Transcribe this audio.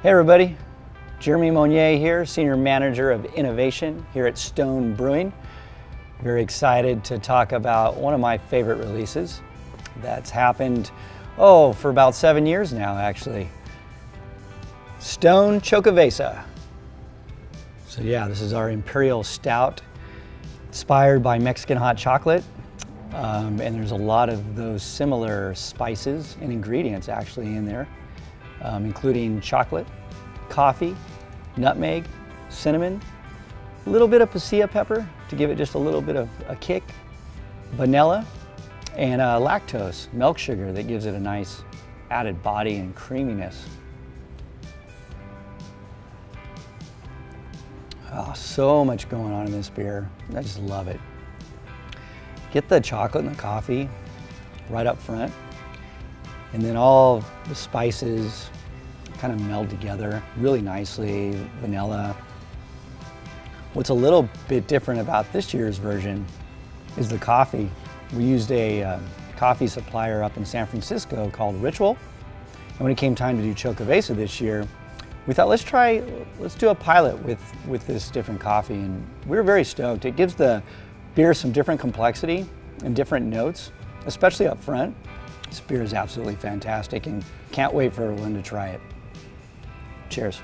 Hey everybody, Jeremy Monnier here, Senior Manager of Innovation here at Stone Brewing. Very excited to talk about one of my favorite releases that's happened, for about 7 years now actually. Stone Xocoveza. So yeah, this is our Imperial Stout, inspired by Mexican hot chocolate. And there's a lot of those similar spices and ingredients actually in there, including chocolate, coffee, nutmeg, cinnamon, a little bit of pasilla pepper to give it just a little bit of a kick, vanilla, and lactose, milk sugar, that gives it a nice added body and creaminess. Oh, so much going on in this beer. I just love it. Get the chocolate and the coffee right up front, and then all the spices kind of meld together really nicely. Vanilla. What's a little bit different about this year's version is the coffee. We used a coffee supplier up in San Francisco called Ritual, and when it came time to do Xocoveza this year, we thought let's do a pilot with this different coffee, and we were very stoked. It gives the beer some different complexity and different notes, especially up front. This beer is absolutely fantastic and can't wait for everyone to try it. Cheers.